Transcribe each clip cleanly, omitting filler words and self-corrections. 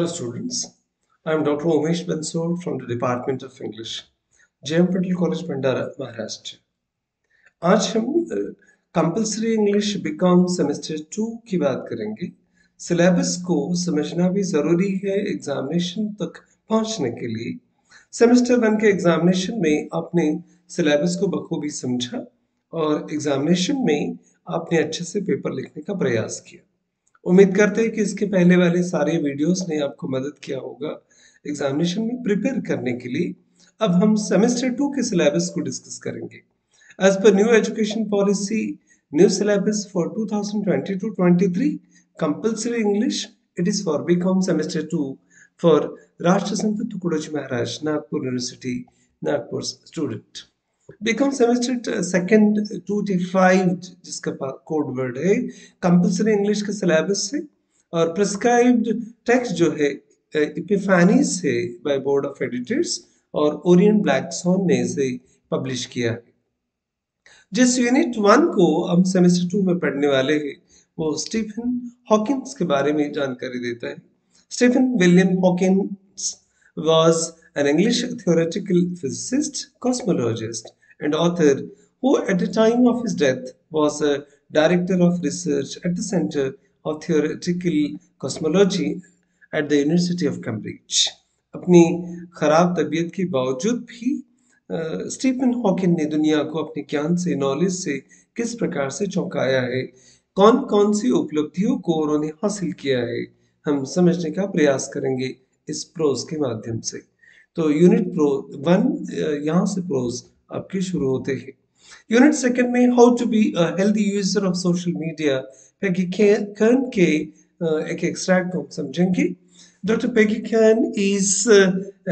Hello students, I am Dr. Umesh Bansod from the Department of English, JM Patel College, Bhandara, Maharashtra. आज हम compulsory English BCom semester 2 की बात करेंगे। Syllabus को समझना भी ज़रूरी है एग्जामिनेशन तक पहुंचने के लिए। सेमेस्टर 1 के एग्जामिनेशन में आपने सिलेबस को बखूबी समझा और एग्जामिनेशन में आपने अच्छे से पेपर लिखने का प्रयास किया। उम्मीद करते हैं कि इसके पहले वाले सारे वीडियोस ने आपको मदद किया होगा एग्जामिनेशन में प्रिपेयर करने के लिए। अब हम सेमेस्टर 2 के सिलेबस को डिस्कस करेंगे। एज पर new education policy, new syllabus for 2022-23 compulsory English, it is for BCom semester 2 for Rashtrasant Tukdoji Maharaj Nagpur university Nagpur student. BCom semester second 2T5 जिसका कोड वर्ड है कंपल्सरी इंग्लिश के सिलेबस से और प्रिस्क्राइब्ड टेक्स्ट जो है इपिफैनीज से बाय बोर्ड ऑफ एडिटर्स और Orient Blackswan ने इसे पब्लिश किया है। जिस यूनिट 1 को हम सेमेस्टर 2 में पढ़ने वाले हैं वो स्टीफन हॉकिंस के बारे में जानकारी देता है। Stephen William Hawkins was an English theoretical physicist, cosmologist, and author who, at the time of his death, was a director of research at the Center of Theoretical Cosmology at the University of Cambridge. अपनी खराब तबीयत के बावजूद भी Stephen Hawking ने दुनिया को अपने ज्ञान से, नॉलेज से किस प्रकार से चौंकाया है, कौन कौन सी उपलब्धियों को उन्होंने हासिल किया है, हम समझने का प्रयास करेंगे इस प्रोज के माध्यम से। तो यूनिट प्रो 1 यहाँ से प्रोज आपके शुरू होते हैं। यूनिट सेकंड में how to be a healthy user of social media, Peggy Kern के एक एक्सट्रैक्ट को हम समझेंगे। Dr. Peggy Khan is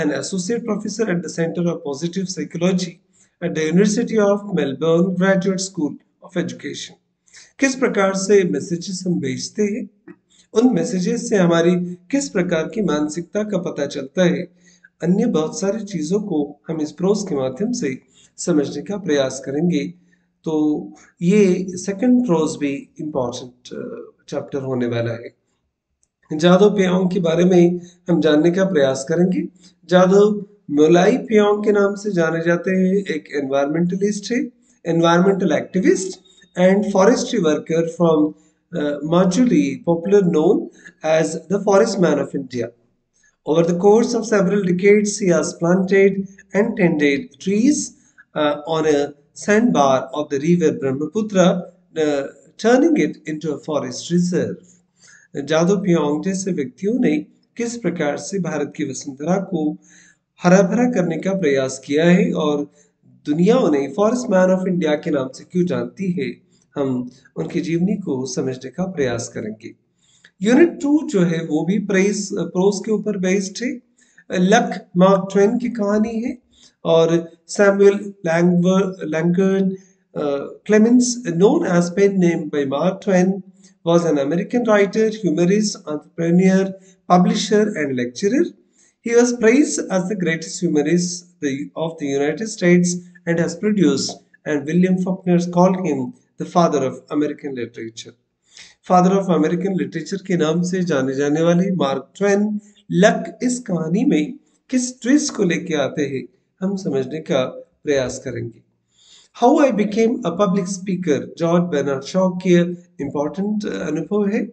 an associate professor at the Center of Positive Psychology at the University of Melbourne Graduate School of Education. किस प्रकार से messages हम भेजते हैं, उन मैसेजेस से हमारी किस प्रकार की मानसिकता का पता चलता है, अन्य बहुत सारी चीज़ों को हम इस प्रोज के माध्यम से समझने का प्रयास करेंगे। तो ये सेकंड प्रोज भी इम्पोर्टेंट चैप्टर होने वाला है। जादव पेयोंग के बारे में हम जानने का प्रयास करेंगे। जादव मोलाई पेयोंग के नाम से जाने जाते हैं, एक एनवायरमेंटलिस्ट है, environmental activist and forestry worker from Majuli, popular known as the Forest Man of India. Over the course of several decades, he has planted and tended trees on a sandbar of the river Brahmaputra, turning it into a forest reserve. Jadav Payeng जैसे व्यक्तियों ने किस प्रकार से भारत की वसुंधरा को हरा भरा करने का प्रयास किया है और दुनिया उन्हें फॉरेस्ट मैन ऑफ इंडिया के नाम से क्यों जानती है, हम उनकी जीवनी को समझने का प्रयास करेंगे। यूनिट 2 जो है वो भी प्रोज के ऊपर बेस्ड है। लक मार्क ट्वेन की कहानी है और Samuel Langhorne Clemens, known as pen name by Mark Twain, was an American writer, humorist, entrepreneur, publisher, and lecturer. He was praised as the greatest humorist of the United States and has produced, and William Faulkner called him the father of American literature. Father of American literature के नाम से जाने जाने वाले mark Twain luck इस कहानी में किस ट्विस्ट को लेके आते हैं, हम समझने का प्रयास करेंगे। How I became a public speaker, George Bernard Shaw के इम्पोर्टेंट अनुभव है।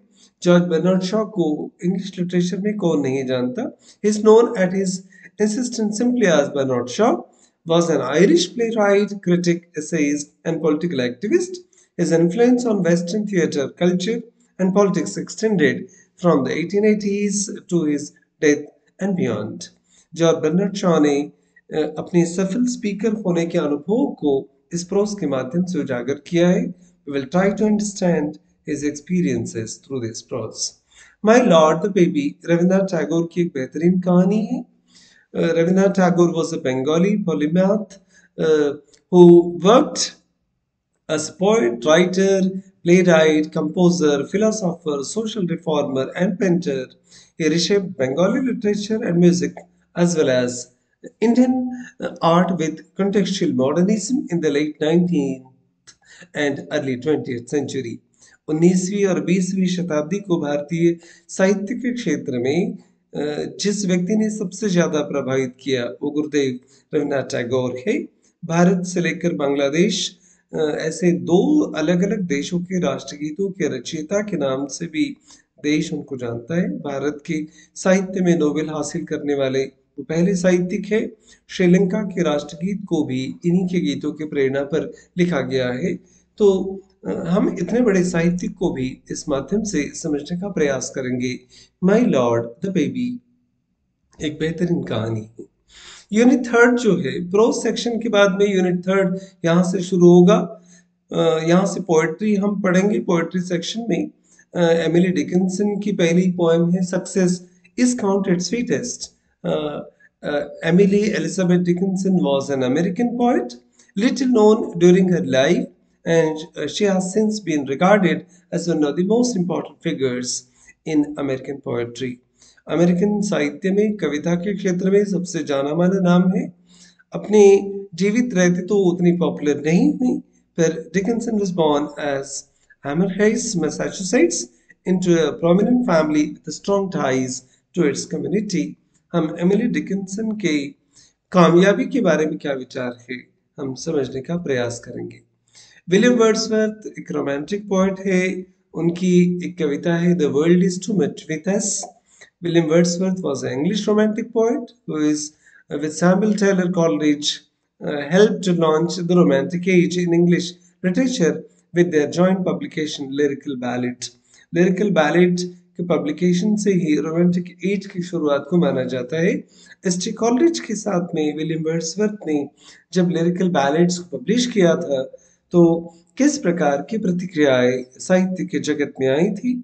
जॉर्ज बर्नार्ड शॉ को इंग्लिश लिटरेचर में कौन नहीं जानता। He is known at his insistent simply as Bernard Shaw, was an Irish playwright, critic, essayist, and political activist. His influence on Western theatre, culture, and politics extended from the 1880s to his death and beyond. George Bernard Shaw ने अपने सफल speaker होने के अनुभव को इस pros के माध्यम से उजागर किया है। We will try to understand his experiences through this prose. My Lord the Baby Rabindranath Tagore की एक बेहतरीन कहानी है। Rabindranath Tagore was a Bengali polymath who worked as poet, writer, playwright, composer, philosopher, social reformer, and painter. He reshaped Bengali literature and music as well as Indian art with contextual modernism in the late 19th and early 20th century. 19वीं और 20वीं शताब्दी को भारतीय साहित्य के क्षेत्र में जिस व्यक्ति ने सबसे ज्यादा प्रभावित किया वो गुरुदेव रविन्द्रनाथ टैगोर है। भारत से लेकर बांग्लादेश ऐसे दो अलग अलग देशों के राष्ट्रगीतों के रचयिता के नाम से भी देश उनको जानता है। भारत के साहित्य में नोबेल हासिल करने वाले वो पहले साहित्यिक है। श्रीलंका के राष्ट्रगीत को भी इन्हीं के गीतों की प्रेरणा पर लिखा गया है। तो हम इतने बड़े साहित्यिक को भी इस माध्यम से समझने का प्रयास करेंगे। माई लॉर्ड द बेबी एक बेहतरीन कहानी है। यूनिट थर्ड जो है प्रोज सेक्शन के बाद में यूनिट थर्ड यहाँ से शुरू होगा। यहाँ से पोएट्री हम पढ़ेंगे। पोएट्री सेक्शन में एमिली डिकिंसन की पहली पोएम है success is counted sweetest. Emily Elizabeth Dickinson was an American poet, little known during her life, and she has since been regarded as one of the most important figures in American poetry. American साहित्य में कविता के क्षेत्र में सबसे जाना माना नाम है। अपने जीवित रहते तो उतनी पॉपुलर नहीं हुई, पर Dickinson was born as Amherst, Massachusetts, into a prominent family with strong ties to its community. हम एमिली डिकिंसन के कामयाबी के बारे में क्या विचार है हम समझने का प्रयास करेंगे। विलियम वर्ड्सवर्थ एक रोमांटिक पोएट है। उनकी एक कविता है the world is too much with us. William Wordsworth was an English romantic poet who is with Samuel Taylor Coleridge helped to launch the Romantic Age in English literature with their joint publication Lyrical Ballad. Lyrical Ballad के publication से ही romantic as की शुरुआत को माना जाता है। ST. Coleridge के साथ में विलियम वर्ड्सवर्थ ने जब लिरिकल बैलेड्स को पब्लिश किया था तो किस प्रकार की प्रतिक्रियाएं साहित्य के जगत में आई थी,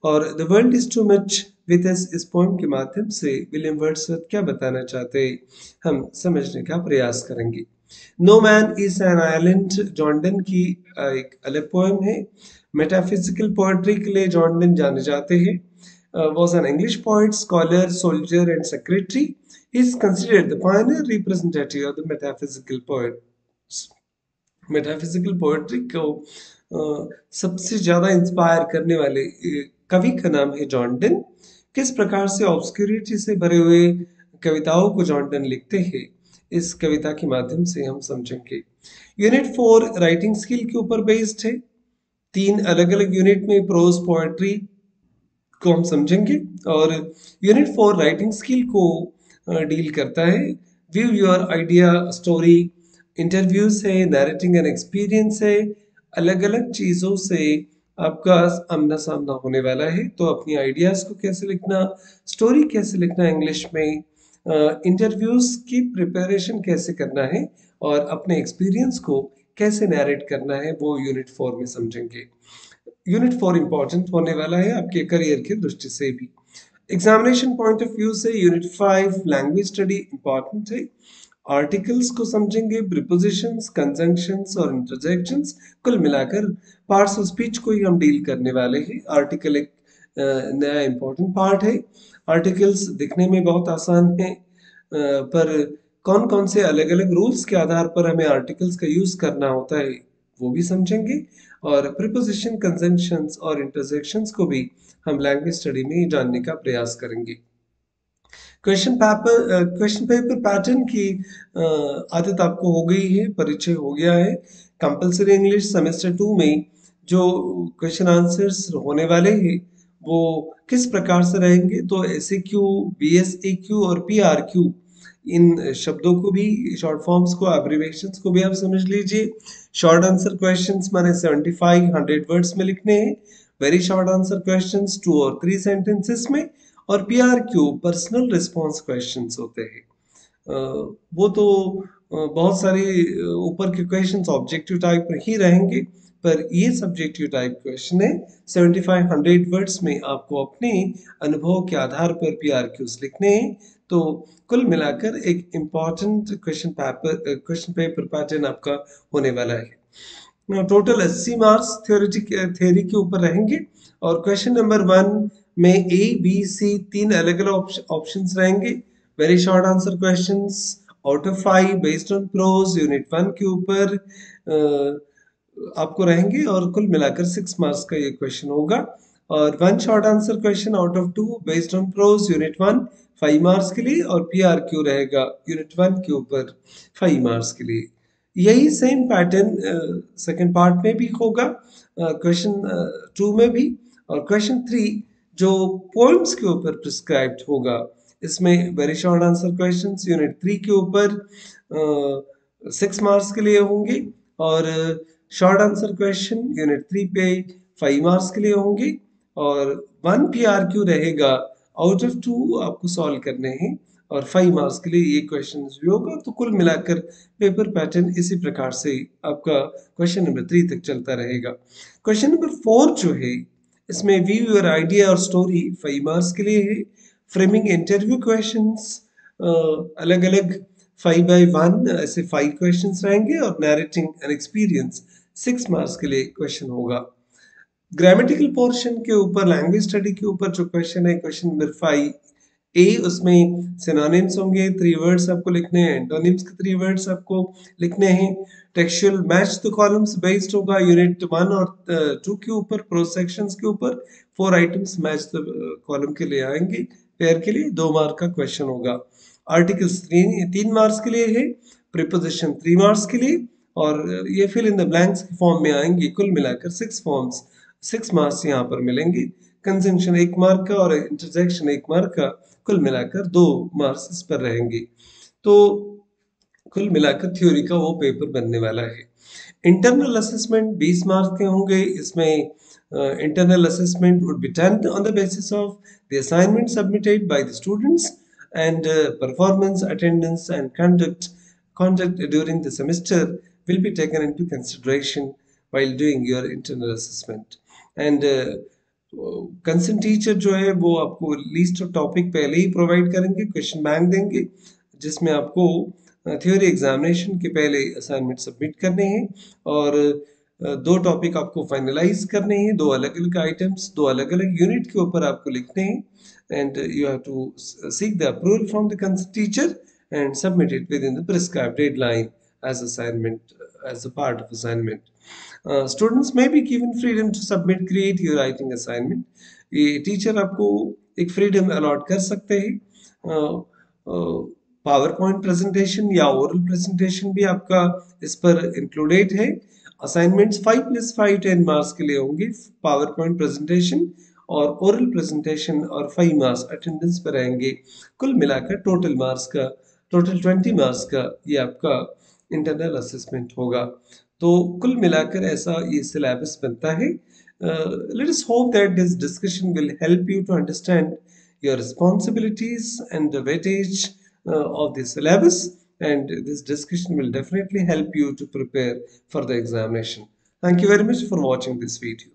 और the world is too much with us इस पोएम के माध्यम से विलियम वर्ड्सवर्थ क्या बताना चाहते हैं हम समझने का प्रयास करेंगे। No man is an island Jordan की एक अलग पोएम है। मेटाफिजिकल पोएट्री के लिए जॉर्डन जाने जाते हैं। was an English poet, scholar, soldier and secretary. He is considered the pioneer representative of the metaphysical poets. Metaphysical poetry को सबसे ज्यादा इंस्पायर करने वाले कवि का नाम है जॉर्डन। किस प्रकार से ऑब्सक्यूरिटी से भरे हुए कविताओं को जॉर्डन लिखते हैं इस कविता के माध्यम से हम समझेंगे। यूनिट 4 राइटिंग स्किल के ऊपर बेस्ड है। 3 अलग अलग यूनिट में प्रोज पोएट्री को हम समझेंगे और यूनिट 4 राइटिंग स्किल को डील करता है। View your idea story, interviews है, नैरेटिंग एंड एक्सपीरियंस है। अलग अलग चीजों से आपका आमना सामना होने वाला है, तो अपनी आइडियाज को कैसे लिखना, स्टोरी कैसे लिखना इंग्लिश में, इंटरव्यूज की प्रिपरेशन कैसे करना है और अपने एक्सपीरियंस को कैसे नैरेट करना है वो यूनिट 4 में समझेंगे। यूनिट 4 इंपॉर्टेंट होने वाला है आपके करियर की दृष्टि से भी। एग्जामिनेशन पॉइंट ऑफ व्यू से यूनिट 5 लैंग्वेज स्टडी इंपॉर्टेंट है। आर्टिकल्स को समझेंगे, प्रीपोजिशंस, कंजंक्शंस और इंटरजेक्शंस, कुल मिलाकर पार्ट्स ऑफ स्पीच को ही हम डील करने वाले हैं। आर्टिकल एक नया इंपॉर्टेंट पार्ट है। आर्टिकल्स दिखने में बहुत आसान है, पर कौन कौन से अलग अलग रूल्स के आधार पर हमें आर्टिकल्स का यूज करना होता है वो भी समझेंगे, और प्रीपोजिशन, कंजंक्शंस और इंटरजेक्शंस को भी हम लैंग्वेज स्टडी में जानने का प्रयास करेंगे। क्वेश्चन पेपर पैटर्न की आदत आपको हो गई है, परिचय हो गया है। कंपलसरी इंग्लिश सेमेस्टर 2 में जो क्वेश्चन आंसर्स होने वाले हैं वो किस प्रकार से रहेंगे, तो SAQ, BSAQ और PRQ इन शब्दों को भी, शॉर्ट फॉर्म्स को, एब्रिविएशंस को भी आप समझ लीजिए। शॉर्ट आंसर क्वेश्चंस माने 75 100 वर्ड्स में लिखने हैं। वेरी शॉर्ट आंसर क्वेश्चंस 2 और 3 सेंटेंसेस में। और PRQ पर्सनल रिस्पॉन्स क्वेश्चंस होते हैं। वो तो बहुत सारे ऊपर के क्वेश्चंस ऑब्जेक्टिव टाइप ही रहेंगे, पर ये सब्जेक्टिव टाइप क्वेश्चन है। 75 100 वर्ड्स में आपको अपने अनुभव के आधार पर PRQs लिखने हैं। तो कुल मिलाकर एक इम्पॉर्टेंट क्वेश्चन पेपर पैटर्न आपका होने वाला है। टोटल 80 मार्क्स थ्योरी के ऊपर रहेंगे, और क्वेश्चन नंबर 1 में A, B, C 3 अलग अलग ऑप्शंस रहेंगे। Very short answer questions out of 5 based on prose unit 1 के ऊपर आपको रहेंगे, और कुल मिलाकर 6 मार्क्स का ये क्वेश्चन होगा। और 1 short answer question out of 2 based on prose unit 1 5 marks के लिए, और PRQ रहेगा यूनिट 1 के ऊपर 5 मार्क्स के लिए। यही सेम पैटर्न सेकंड पार्ट में भी होगा, क्वेश्चन 2 में भी, और क्वेश्चन 3 जो पोएम्स के ऊपर प्रिस्क्राइब्ड होगा, इसमें very short answer questions unit 3 के ऊपर 6 मार्क्स के लिए होंगे, और शॉर्ट आंसर क्वेश्चन यूनिट 3 पे 5 मार्क्स के लिए होंगे, और 1 PRQ रहेगा आउट ऑफ 2 आपको सॉल्व करने हैं, और 5 मार्क्स के लिए ये क्वेश्चन भी होगा। तो कुल मिलाकर पेपर पैटर्न इसी प्रकार से आपका क्वेश्चन नंबर 3 तक चलता रहेगा। क्वेश्चन नंबर 4 जो है, इसमें व्यू योर आइडिया और स्टोरी 5 मार्क्स के लिए है। फ्रेमिंग इंटरव्यू क्वेश्चंस अलग अलग 5x1 ऐसे 5 क्वेश्चंस रहेंगे, और नैरेटिंग एन एक्सपीरियंस 6 मार्क्स के लिए क्वेश्चन होगा। ग्रामेटिकल पोर्शन के ऊपर, लैंग्वेज स्टडी के ऊपर जो क्वेश्चन है, क्वेश्चन नंबर 5A, उसमें सिनोनिम्स होंगे, 3 वर्ड्स आपको लिखने हैं, एंटोनिम्स के 3 वर्ड्स आपको लिखने हैं। Textual match the columns based होगा यूनिट 1 और 2 के ऊपर, प्रोज सेक्शंस के ऊपर 4 आइटम्स मैच द कॉलम के लिए आएंगे, पेयर के लिए 2 मार्क का क्वेश्चन होगा। आर्टिकल्स 3 मार्क्स के लिए है, प्रीपोजिशन 3 मार्क्स के लिए, और ये फिल इन द ब्लैंक्स के फॉर्म में आएंगे। कुल मिलाकर 6 मार्क्स यहाँ पर मिलेंगे। कंजंक्शन 1 मार्क का और इंटरजेक्शन 1 मार्क का, कुल मिलाकर 2 मार्क्स इस पर रहेंगे। तो कुल मिलाकर थ्योरी का वो पेपर बनने वाला है। इंटरनल असेसमेंट 20 मार्क्स के होंगे। इसमें internal assessment would be done on the basis of the assignment submitted by the students, and performance, attendance, and conduct during the semester will be taken into consideration while doing your internal assessment. And concern teacher जो है वो आपको list of topic पहले ही provide करेंगे, question bank देंगे, जिसमें आपको theory examination के पहले असाइनमेंट सबमिट करने हैं, और 2 टॉपिक आपको फाइनलाइज करने हैं, 2 अलग अलग आइटम्स, 2 अलग अलग यूनिट के ऊपर आपको लिखने हैं, and you have to seek the approval from the concern teacher and submit it within the prescribed deadline as assignment, as a part of assignment. Students may be given freedom to submit creative writing assignment. ये teacher आपको एक freedom allot कर सकते हैं। Power point presentation या oral presentation भी आपका इस पर इंक्लूडेड है। असाइनमेंट्स 5+5 10 मार्क्स के लिए होंगे, पावर पॉइंट प्रेजेंटेशन और ओरल प्रेजेंटेशन, और 5 मार्क्स अटेंडेंस पर रहेंगे। कुल मिलाकर टोटल 20 मार्क्स का ये आपका इंटरनल असेसमेंट होगा। तो कुल मिलाकर ऐसा ये सिलेबस बनता है। Let us hope that this discussion will help you to understand your responsibilities and the weightage of the syllabus, and this discussion will definitely help you to prepare for the examination. Thank you very much for watching this video.